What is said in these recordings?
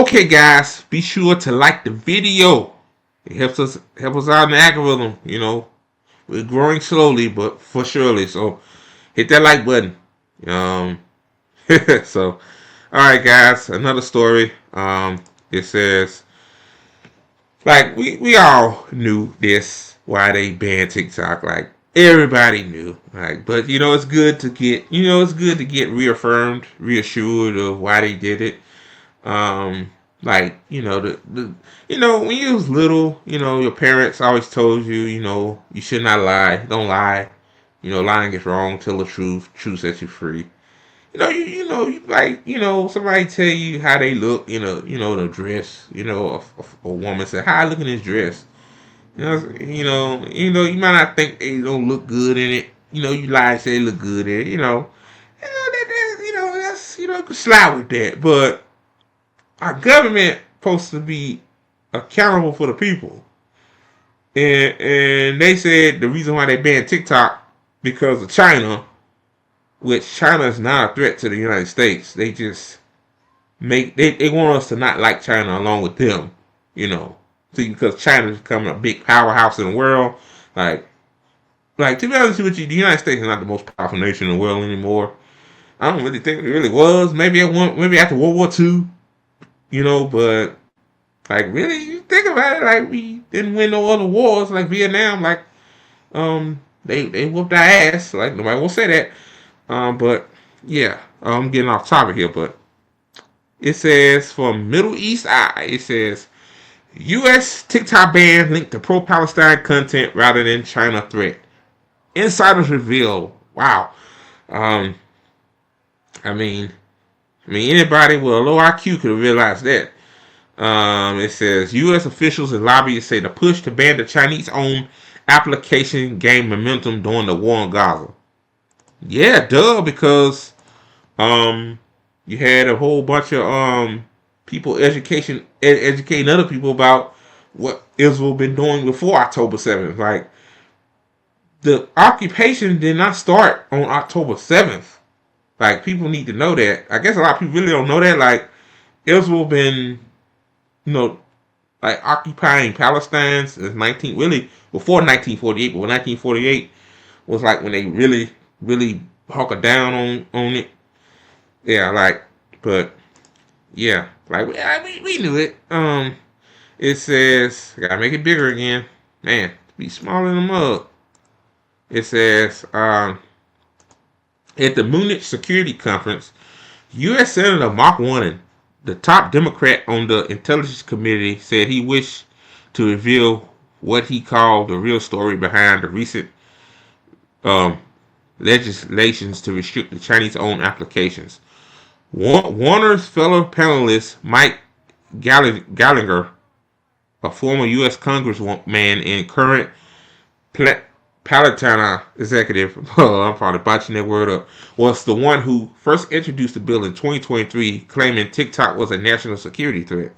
Okay, guys, be sure to like the video. It help us out in the algorithm. We're growing slowly, but for surely. So hit that like button. Um, so all right, guys, another story. It says like we all knew this why they banned TikTok. Like everybody knew. Like, but it's good to get reaffirmed, reassured of why they did it. Um, like when you was little, your parents always told you, you should not lie, don't lie. Lying is wrong. Tell the truth. Truth sets you free. Somebody tell you how they look, the dress. A woman said, "How I look in this dress?" You might not think they don't look good in it. You lie and say they look good in it. You can slide with that, but our government supposed to be accountable for the people. And they said the reason why they banned TikTok because of China, which China is not a threat to the United States. They just they want us to not like China along with them, See, because China is becoming a big powerhouse in the world. Like to be honest with you, the United States is not the most powerful nation in the world anymore. I don't really think it really was. Maybe after World War II, but like really, you think about it, like we didn't win no other wars like Vietnam, like they whooped our ass. Like nobody will say that. But yeah, I'm getting off topic here, but it says from Middle East Eye, it says U.S. TikTok ban linked to pro-Palestine content rather than China threat. Insiders reveal. Wow. Um, I mean, anybody with a low IQ could have realized that. It says U.S. officials and lobbyists say the push to ban the Chinese-owned application gained momentum during the war in Gaza. Yeah, duh, because you had a whole bunch of people educating other people about what Israel been doing before October 7th. Like the occupation did not start on October 7th. Like people need to know that. I guess a lot of people really don't know that. Like Israel been like occupying Palestine since 19 really before 1948, but when 1948 was like when they really hunkered down on it. Yeah, but yeah, we knew it. It says I gotta make it bigger again, man. Be smaller than a mug. It says at the Munich Security Conference, U.S. Senator Mark Warner, the top Democrat on the Intelligence Committee, said he wished to reveal what he called the real story behind the recent um, legislations to restrict the Chinese-owned applications. Warner's fellow panelist Mike Gallagher, a former U.S. congressman and current Palatine executive, I'm probably botching that word up, was the one who first introduced the bill in 2023, claiming TikTok was a national security threat.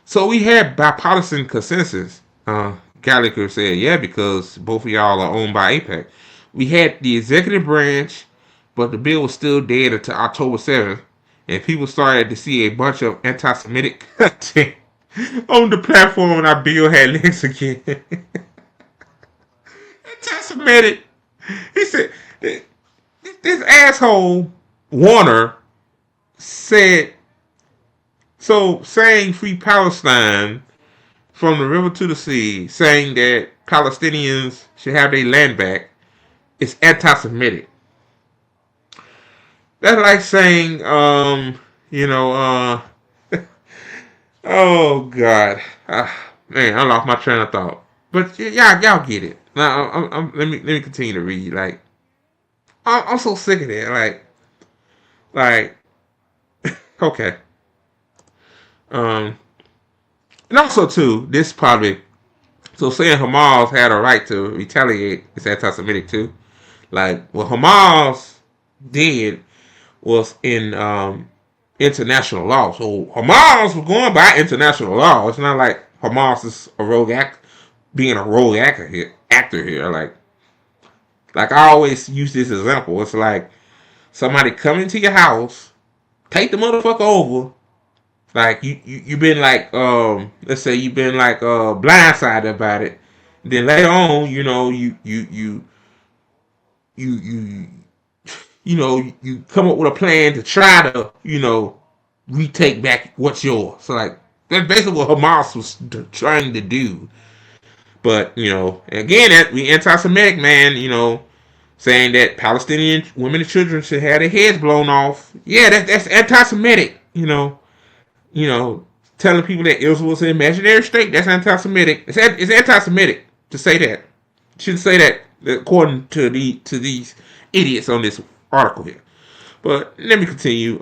So we had bipartisan consensus. Gallagher said, yeah, because both of y'all are owned by APEC. We had the executive branch, but the bill was still dead until October 7th, and people started to see a bunch of anti-Semitic content on the platform, and our bill had legs again. Anti-Semitic. He said, this asshole, Warner, said, so saying free Palestine from the river to the sea, saying that Palestinians should have their land back, is anti-Semitic. That's like saying, oh God, man, I lost my train of thought. But y'all get it. Now, let me continue to read. Like, I'm so sick of that. Like, okay. And also too, this probably so saying Hamas had a right to retaliate is anti-Semitic too. Like what Hamas did was in international law. So Hamas was going by international law. It's not like Hamas is a being a rogue actor here. Like I always use this example. It's like somebody come into your house, take the motherfucker over, Like you've been like let's say you've been like blindsided about it. Then later on, you you come up with a plan to try to retake back what's yours. So like that's basically what Hamas was trying to do. But again, that we anti-Semitic, man. Saying that Palestinian women and children should have their heads blown off. Yeah, that's anti-Semitic. Telling people that Israel is an imaginary state. That's anti-Semitic. It's anti-Semitic to say that. You shouldn't say that according to these idiots on this article here. But let me continue.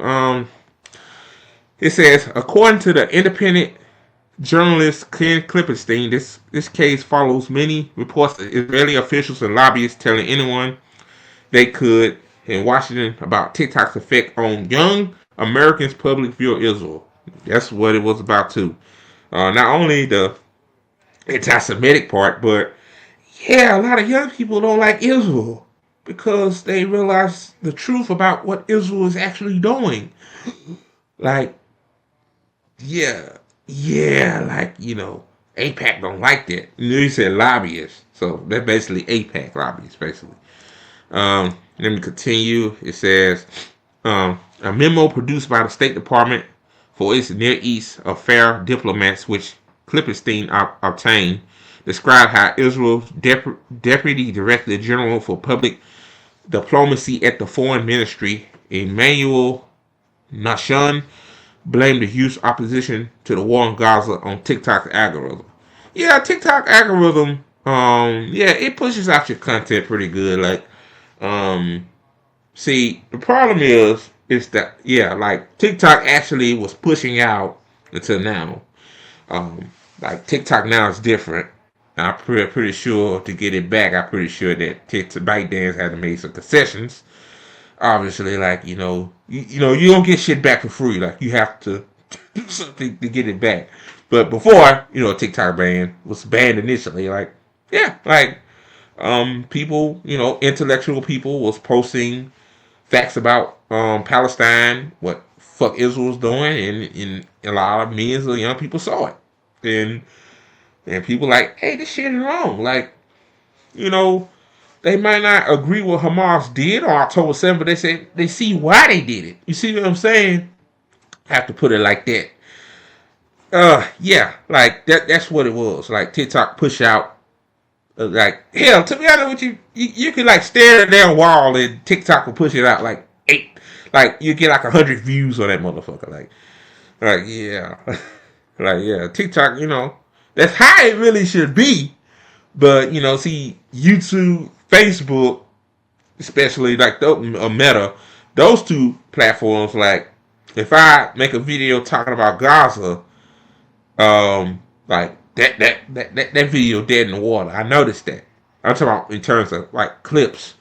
It says, according to the independent journalist Ken Klippenstein, this case follows many reports of Israeli officials and lobbyists telling anyone they could in Washington about TikTok's effect on young Americans' public view of Israel. That's what it was about too. Not only the anti-Semitic part, but yeah, a lot of young people don't like Israel because they realize the truth about what Israel is actually doing. Like, like AIPAC don't like that. You said lobbyists, so that's basically AIPAC lobbyists, basically. Let me continue. It says a memo produced by the State Department for its Near East affair diplomats, which Klippenstein obtained, described how Israel's Deputy Director General for Public Diplomacy at the Foreign Ministry, Emmanuel Nahshon, blamed the huge opposition to the war in Gaza on TikTok's algorithm. Yeah, TikTok algorithm, it pushes out your content pretty good. Like, see, the problem is that, like TikTok actually was pushing out until now. Like TikTok now is different. I'm pretty sure to get it back, I'm pretty sure that ByteDance had to make some concessions. Obviously, like you don't get shit back for free. Like you have to do something to get it back. But before, TikTok was banned initially. Like people, intellectual people was posting facts about Palestine, what fuck Israel was doing, and a lot of millions of young people saw it, and people like, hey, this shit is wrong. Like, they might not agree with Hamas did on October 7th, but they say they see why they did it. You see what I'm saying? I have to put it like that. Like that's what it was. Like TikTok push out. Like hell, to be honest with you, you could like stare at that wall and TikTok will push it out like 8. Like you get like 100 views on that motherfucker. Like yeah, like yeah, TikTok. That's how it really should be. But see YouTube, Facebook, especially like the Meta, those two platforms. Like if I make a video talking about Gaza, like that video dead in the water. I noticed that. I'm talking about in terms of like clips.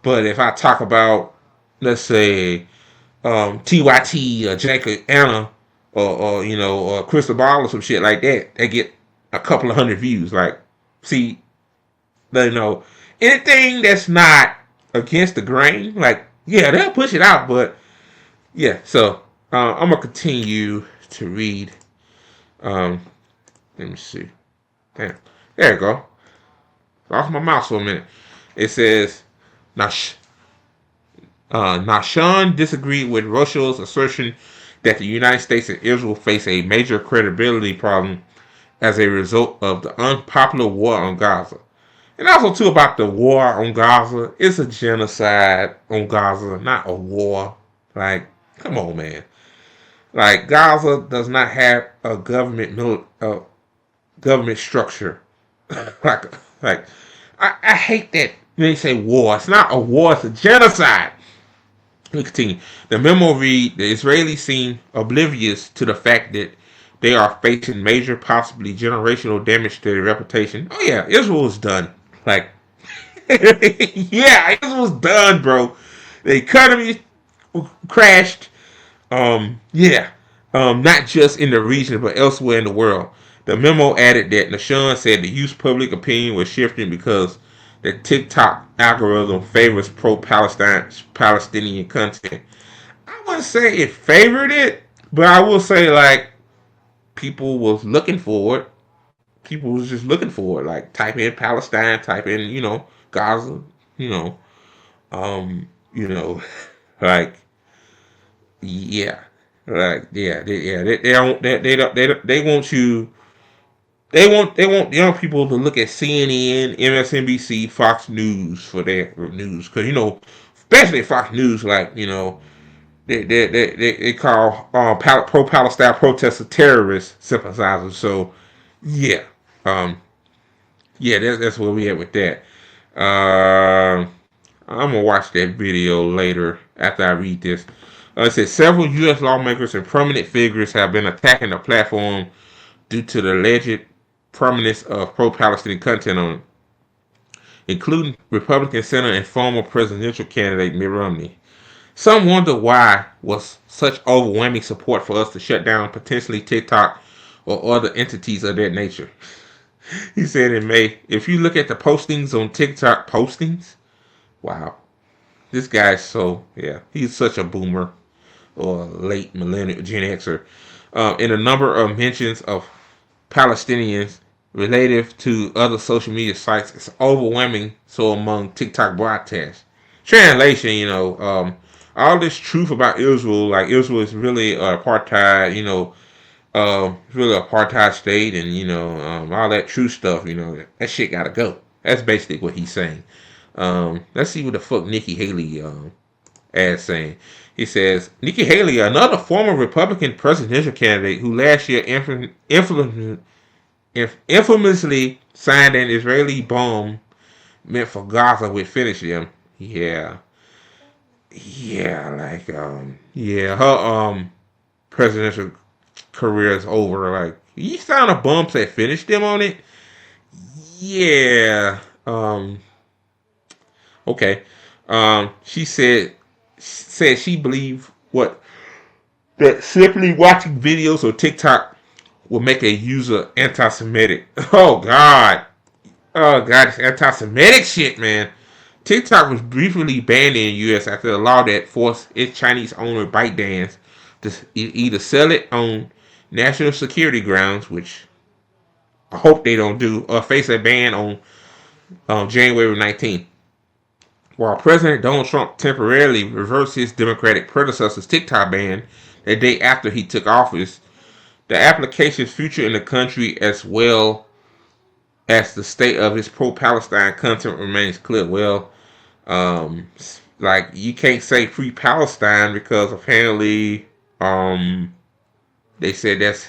But if I talk about, let's say, TYT or Jacob Anna or Crystal Ball or some shit like that, they get a couple of 100 views. Like, see, anything that's not against the grain, like, yeah, they'll push it out. But yeah, so I'm gonna continue to read. Let me see. Damn. There you go. Off my mouse for a minute. It says, Nahshon disagreed with Russia's assertion that the United States and Israel face a major credibility problem as a result of the unpopular war on Gaza. And also, too, about the war on Gaza. It's a genocide on Gaza, not a war. Like, come on, man. Like, Gaza does not have a government structure. like, I hate that they say war. It's not a war, it's a genocide. Let me continue. The memo read, the Israelis seem oblivious to the fact that they are facing major, possibly generational damage to their reputation. Oh yeah, Israel is done. Like, yeah, Israel's done, bro. The economy crashed. Not just in the region, but elsewhere in the world. The memo added that Nahshon said the youth's public opinion was shifting because the TikTok algorithm favors pro-Palestinian content. I wouldn't say it favored it, But I will say, like, people was looking for it. People was just looking for it. Like, type in Palestine, type in, Gaza, you know, you know, like, yeah, like, they don't, they want you. They want young people to look at CNN, MSNBC, Fox News for their news, because especially Fox News, like they call pro Palestine protesters terrorist sympathizers. So yeah, um, yeah, that's where we at with that. I'm gonna watch that video later after I read this. It says several U.S. lawmakers and prominent figures have been attacking the platform due to the alleged prominence of pro-Palestinian content on it, including Republican Senator and former presidential candidate Mitt Romney. Some wonder why was such overwhelming support for us to shut down potentially TikTok or other entities of that nature. He said in May, if you look at the postings on TikTok wow, this guy's he's such a boomer or late millennial Gen Xer. In a number of mentions of Palestinians relative to other social media sites, it's overwhelming. So among TikTok broadcasts, translation, all this truth about Israel, like Israel is really apartheid, really apartheid state, and all that true stuff, that shit gotta go. That's basically what he's saying. Let's see what the fuck Nikki Haley ad saying. He says Nikki Haley, another former Republican presidential candidate who last year infamously signed an Israeli bomb meant for Gaza, would finish them. Yeah, her presidential career is over. Like, you found a bomb that finished them on it. Yeah. Okay. She said she believed that simply watching videos or TikTok will make a user anti-Semitic. Oh God. Oh God, it's anti-Semitic shit, man. TikTok was briefly banned in the U.S. after a law that forced its Chinese owner ByteDance to either sell it on national security grounds, which I hope they don't do, or face a ban on January 19th. While President Donald Trump temporarily reversed his Democratic predecessor's TikTok ban the day after he took office, the application's future in the country as well as the state of its pro-Palestine content remains clear. Well, like, you can't say free Palestine because apparently they said that's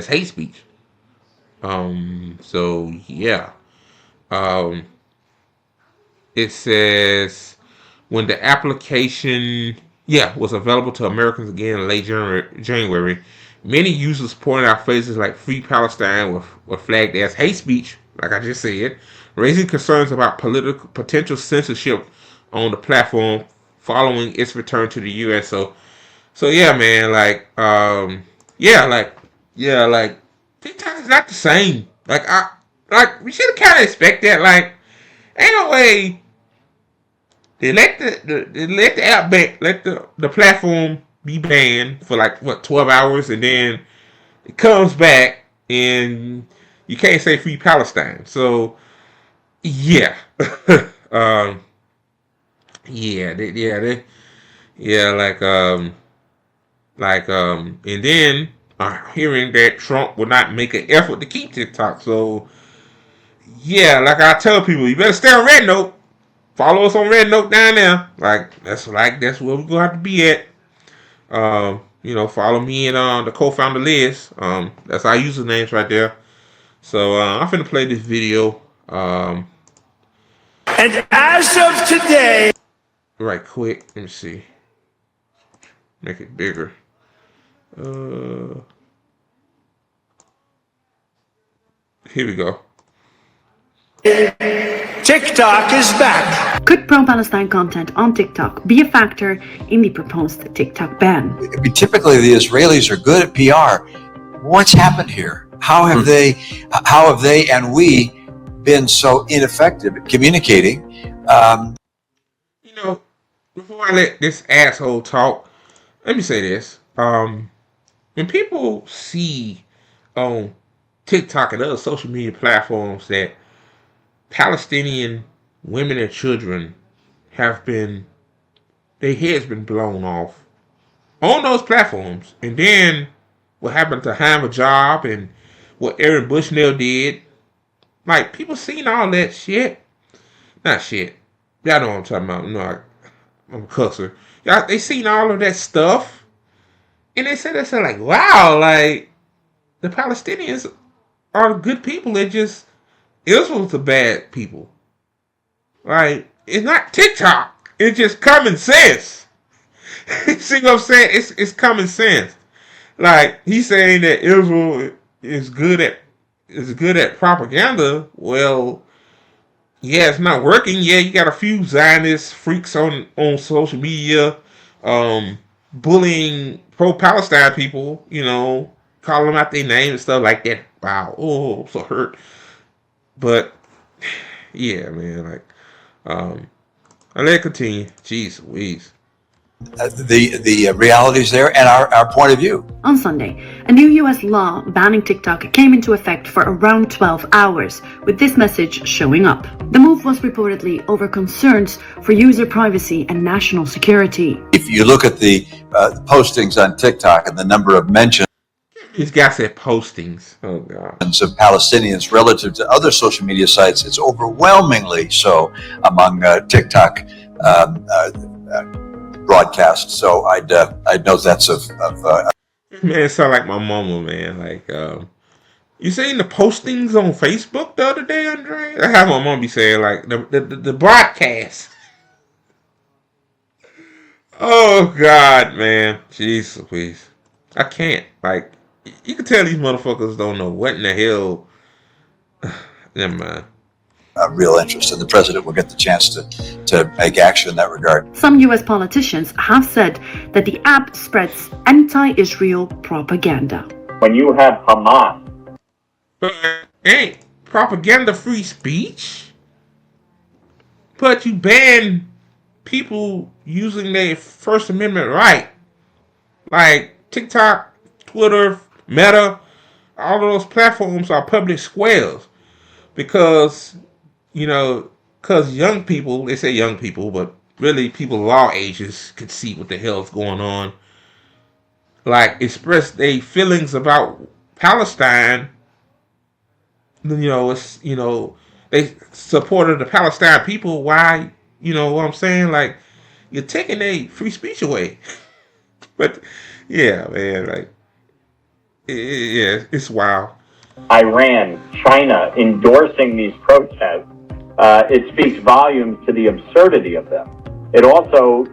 hate speech. So yeah. It says when the application was available to Americans again in late January, many users pointed out phrases like free Palestine were flagged as hate speech, like I just said, raising concerns about potential censorship on the platform following its return to the U.S. So yeah, man, like TikTok is not the same. We should have kind of expect that. Like, ain't no way they let the app let the platform be banned for 12 hours, and then it comes back and you can't say free Palestine. So yeah, um, and then hearing that Trump will not make an effort to keep TikTok. So yeah, like I tell people, you better stay on Red Note. Follow us on Red Note down there. That's where we're gonna have to be at. Follow me and the co-founder Liz. That's our usernames right there. So I'm finna play this video. And as of today, right quick, let me see. Make it bigger. Here we go. TikTok is back. Could pro-Palestine content on TikTok be a factor in the proposed TikTok ban? Typically, the Israelis are good at PR. What's happened here? How have they and we been so ineffective at communicating? Before I let this asshole talk, let me say this. when people see on TikTok and other social media platforms that Palestinian women and children have been, their heads been blown off on those platforms, and then what happened to Hamid Job and what Aaron Bushnell did, like people seen all that shit. Not shit. Y'all know what I'm talking about. You know, I'm a cusser. Y'all, they seen all of that stuff, and they said like, wow, like the Palestinians are good people. They're just Israel's the bad people. Like it's not TikTok. It's just common sense. See what I'm saying? It's common sense. Like he's saying that Israel is good at propaganda. Well, yeah, it's not working. Yeah, you got a few Zionist freaks on social media, bullying pro-Palestine people. You know, calling them out their name and stuff like that. Wow, oh, I'm so hurt. But yeah, man, like, I let it continue. Jeez Louise. The realities there and our point of view. On Sunday, a new US law banning TikTok came into effect for around 12 hours, with this message showing up. The move was reportedly over concerns for user privacy and national security. If you look at the postings on TikTok and the number of mentions This guy said postings. Oh God. of Palestinians relative to other social media sites, it's overwhelmingly so among TikTok broadcasts. So I'd note that's of Man, it sound like my mama, man. Like, you seen the postings on Facebook the other day, Andre? I have my mom be saying like the broadcast. Oh God, man, jeez, please, I can't. Like, you can tell these motherfuckers don't know what in the hell. Never mind. real interest, and the president will get the chance to make action in that regard. Some US politicians have said that the app spreads anti-Israel propaganda. When you have Hamas, But ain't propaganda free speech? But you ban people using their First Amendment right. Like TikTok, Twitter, Meta, all of those platforms are public squares. Because, because young people, they say young people, but really people of all ages could see what the hell's going on. Like, express their feelings about Palestine. They supported the Palestine people. Why? You know what I'm saying? Like, you're taking their free speech away. But, yeah, man, like, yeah, it's wild. Iran, China endorsing these protests, it speaks volumes to the absurdity of them. It also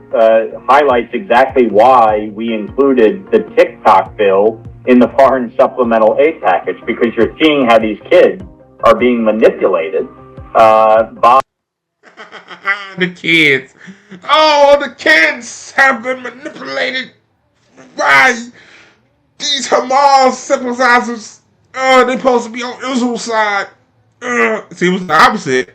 highlights exactly why we included the TikTok bill in the foreign supplemental aid package, because you're seeing how these kids are being manipulated by the kids. Oh, the kids have been manipulated by these Hamas sympathizers. They're supposed to be on Israel's side. See, it was the opposite.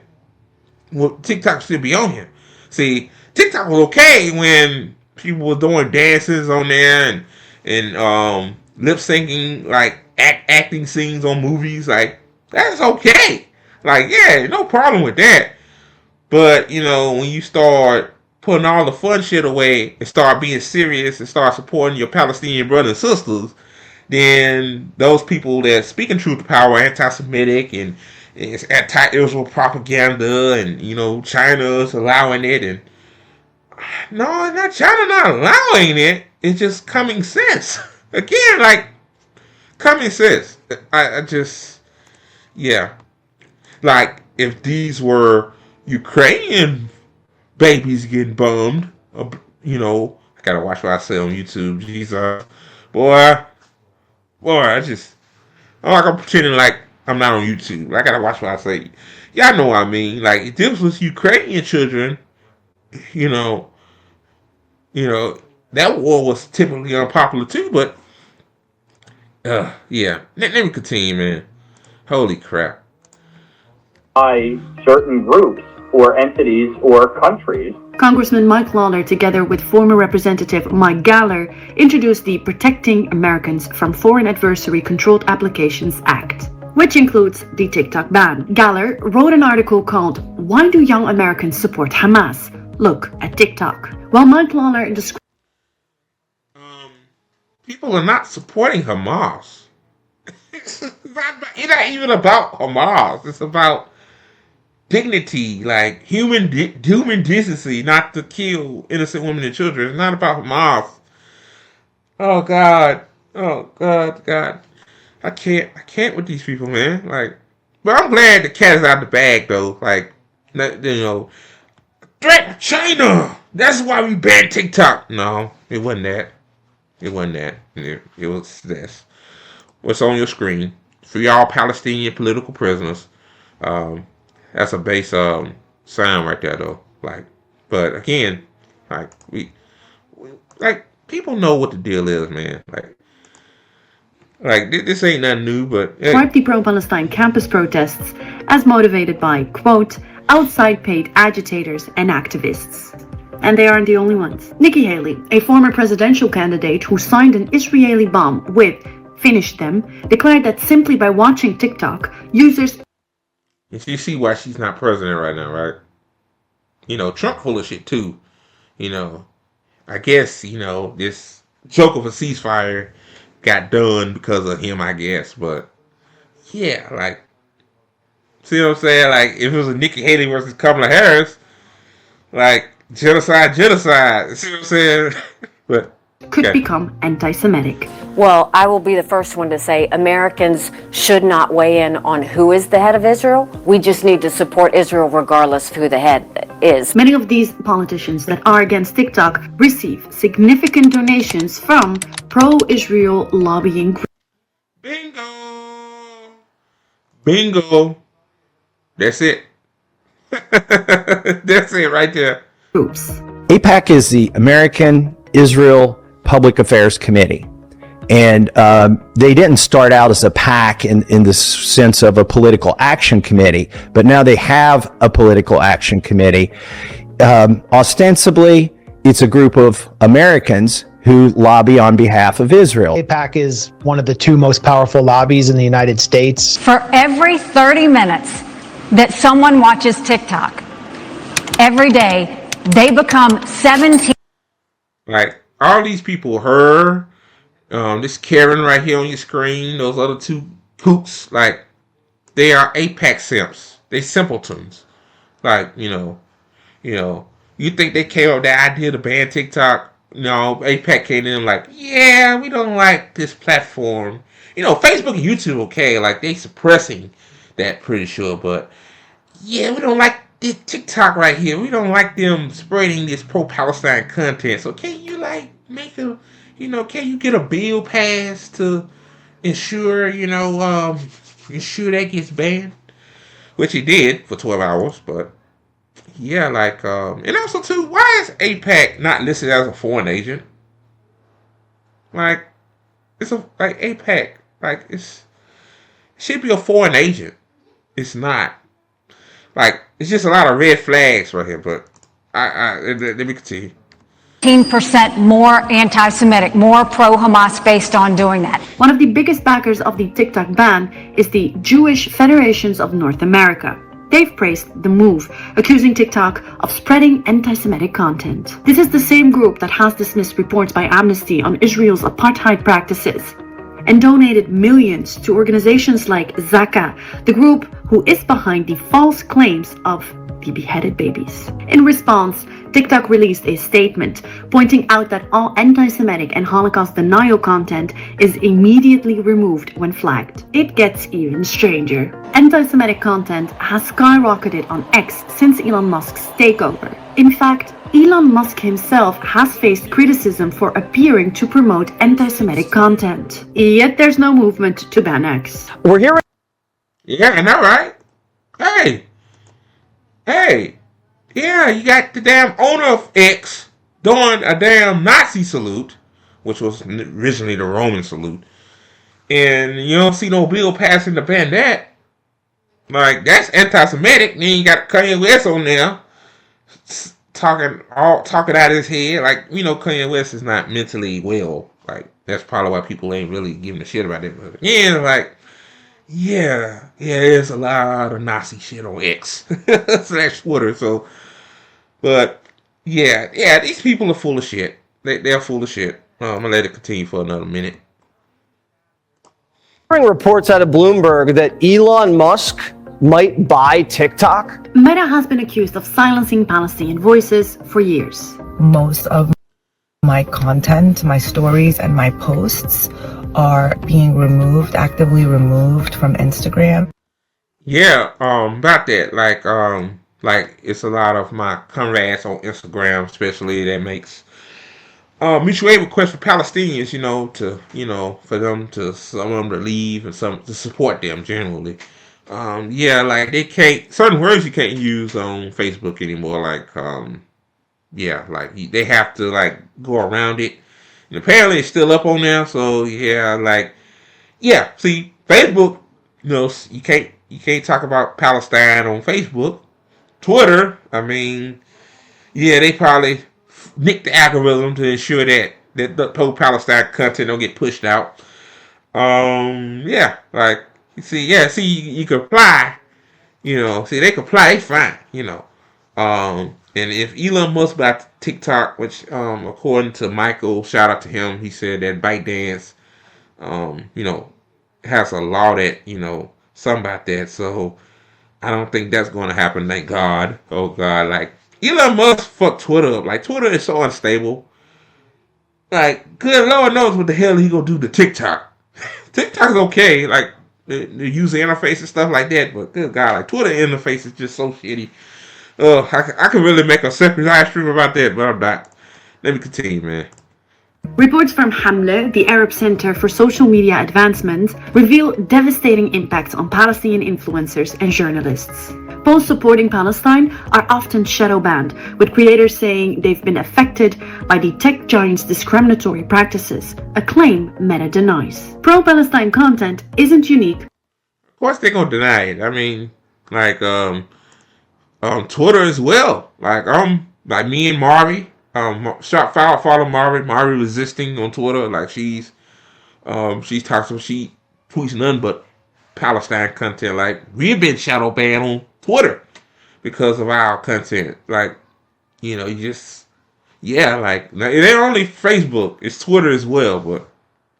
Well, TikTok should be on here. See, TikTok was okay when people were doing dances on there and lip syncing, like acting scenes on movies. Like, that's okay. Like, yeah, no problem with that. But, when you start putting all the fun shit away and start being serious and start supporting your Palestinian brothers and sisters, then those people that speaking truth to power are anti-Semitic and it's anti-Israel propaganda, and China's allowing it, and no, not China not allowing it. It's just common sense. Again, like common sense. I just, yeah, like if these were Ukrainian babies getting bummed, I gotta watch what I say on YouTube. Jesus, boy, I'm pretending like I'm not on YouTube. I gotta watch what I say. Y'all know what I mean. Like, if this was Ukrainian children, that war was typically unpopular too, but, yeah. Let me continue, man. Holy crap. certain groups or entities or countries. Congressman Mike Lawler, together with former Representative Mike Galler, introduced the Protecting Americans from Foreign Adversary Controlled Applications Act, which includes the TikTok ban. Galler wrote an article called "Why Do Young Americans Support Hamas? Look at TikTok." While Mike Lawler described people are not supporting Hamas. It's not even about Hamas. It's about dignity, like human decency, not to kill innocent women and children. It's not about Hamas. Oh God, God. I can't with these people, man. Like, but I'm glad the cat is out of the bag, though. Like, threat China. That's why we banned TikTok. No, it wasn't that. It wasn't that. It was this. What's on your screen? Free all Palestinian political prisoners. That's a base sound right there, though. Like, but again, like we like people know what the deal is, man. Like this ain't nothing new, but hey. the pro-Palestine campus protests as motivated by, quote, outside paid agitators and activists. And they aren't the only ones. Nikki Haley, a former presidential candidate who signed an Israeli bomb with "Finish Them," declared that simply by watching TikTok, users... You see why she's not president right now, right? Trump full of shit too. I guess, this joke of a ceasefire got done because of him, I guess. But, yeah, like, see what I'm saying? Like, if it was a Nikki Haley versus Kamala Harris, like, genocide. See what I'm saying? But could become anti-Semitic. Well, I will be the first one to say Americans should not weigh in on who is the head of Israel. We just need to support Israel regardless of who the head is. Many of these politicians that are against TikTok receive significant donations from pro-Israel lobbying groups. Bingo. That's it. That's it right there. AIPAC is the American Israel Public Affairs Committee. And they didn't start out as a PAC in the sense of a political action committee, but now they have a political action committee. Ostensibly, it's a group of Americans who lobby on behalf of Israel. AIPAC is one of the two most powerful lobbies in the United States. For every 30 minutes that someone watches TikTok, every day, they become 17. Like, all these people, her, this Karen right here on your screen, those other two kooks, like, they are AIPAC simps. They simpletons. Like, you think they came up with the idea to ban TikTok? No, AIPAC came in like, yeah, we don't like this platform. Facebook and YouTube, okay, like, they suppressing that, pretty sure, but yeah, we don't like this TikTok right here. We don't like them spreading this pro-Palestine content. So can you make a, can you get a bill passed to ensure, ensure that gets banned? Which he did for 12 hours, but yeah, and also too, why is AIPAC not listed as a foreign agent? Like, AIPAC, it should be a foreign agent. It's not. Like, it's just a lot of red flags right here, but let me continue. 15% more anti-Semitic, more pro-Hamas based on doing that. One of the biggest backers of the TikTok ban is the Jewish Federations of North America. They've praised the move, accusing TikTok of spreading anti-Semitic content. This is the same group that has dismissed reports by Amnesty on Israel's apartheid practices and donated millions to organizations like Zaka, the group who is behind the false claims of the beheaded babies. In response, TikTok released a statement pointing out that all anti-Semitic and Holocaust denial content is immediately removed when flagged. It gets even stranger. Anti-Semitic content has skyrocketed on X since Elon Musk's takeover. In fact, Elon Musk himself has faced criticism for appearing to promote anti-Semitic content. Yet there's no movement to ban X. We're hearing... Yeah, I know, right? Hey, yeah, you got the damn owner of X doing a damn Nazi salute, which was originally the Roman salute, and you don't see no bill passing to ban that. Like, that's anti-Semitic. Then you got Kanye West on there talking out of his head. Like, Kanye West is not mentally well. Like, that's probably why people ain't really giving a shit about it. But yeah, like, yeah, there's a lot of Nazi shit on X / Twitter. So, but yeah, these people are full of shit. They're full of shit. I'm gonna let it continue for another minute. Reports out of Bloomberg that Elon Musk might buy TikTok. Meta has been accused of silencing Palestinian voices for years. Most of my content, my stories, and my posts are being actively removed from Instagram. Yeah, about that, like it's a lot of my comrades on Instagram, especially, that makes mutual aid requests for Palestinians, for them to, some of them to leave and some to support them generally. Like they can't, certain words you can't use on Facebook anymore, like they have to like go around it. And apparently it's still up on there, so see, Facebook, you can't talk about Palestine on Facebook. Twitter, I mean, they probably nick the algorithm to ensure that the whole Palestine content don't get pushed out. Like you can apply, they can apply, they fine, and if Elon Musk bought TikTok, which according to Michael, shout out to him, he said that ByteDance has a law that something about that, so I don't think that's going to happen, thank God. Oh God, like Elon Musk fucked Twitter up. Like, Twitter is so unstable. Like, good Lord knows what the hell he gonna do to TikTok. TikTok's okay, like the user interface and stuff like that, but good God, like Twitter interface is just so shitty. I could really make a separate live stream about that, but I'm not. Let me continue, man. Reports from Hamle, the Arab Center for Social Media Advancement, reveal devastating impacts on Palestinian influencers and journalists. Posts supporting Palestine are often shadow banned, with creators saying they've been affected by the tech giant's discriminatory practices, a claim Meta denies. Pro-Palestine content isn't unique. Of course they're gonna deny it. I mean, Twitter as well. Like me and Mari. Follow Mari. Mari resisting on Twitter. Like she tweets none but Palestine content. Like, we've been shadow banned on Twitter because of our content. Like, it ain't only Facebook, it's Twitter as well. But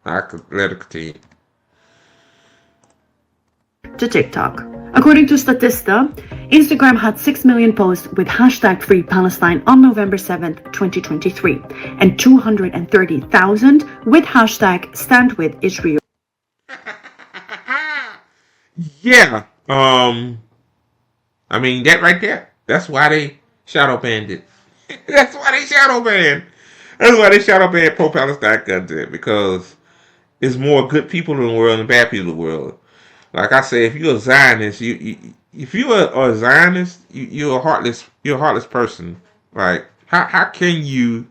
I could let it continue. To TikTok. According to Statista, Instagram had 6 million posts with hashtag Free Palestine on November 7th, 2023, and 230,000 with hashtag Stand With Israel. Yeah. I mean, that right there. That's why they shadow banned it. That's why they shadow banned pro-Palestine content, because there's more good people in the world than bad people in the world. Like I say, if you're a Zionist, if you are a Zionist, you're a heartless person. Like, how can you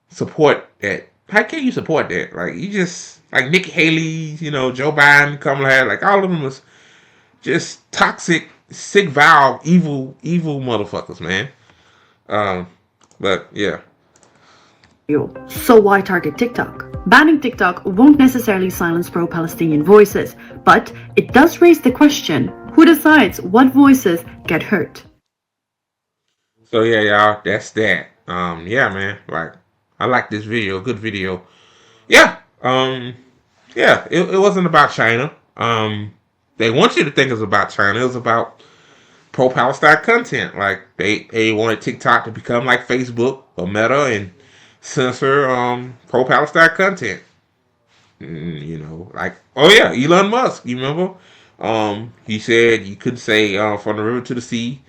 support that? How can you support that? Like, you just, like Nikki Haley, Joe Biden, Kamala Harris, like, all of them was just toxic, sick, vile, evil motherfuckers, man. But yeah. So why target TikTok? Banning TikTok won't necessarily silence pro-Palestinian voices, but it does raise the question, who decides what voices get hurt? So yeah, y'all, that's that. Man, like, I like this video, good video. Yeah, it wasn't about China. They want you to think it was about China. It was about pro-Palestine content. Like, they wanted TikTok to become like Facebook or Meta and censor pro-Palestine content. Elon Musk, you remember? He said you couldn't say from the river to the sea,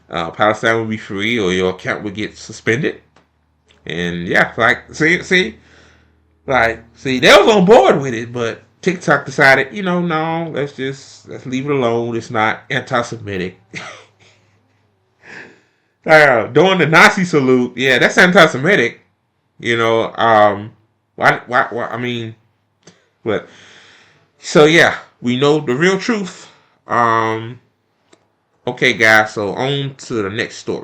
Palestine would be free or your account would get suspended. And yeah, like, see, they was on board with it, but TikTok decided, no, let's leave it alone. It's not anti-Semitic. Doing the Nazi salute, yeah, that's anti-Semitic. Why? I mean, but so yeah, we know the real truth. Okay, guys, so on to the next story.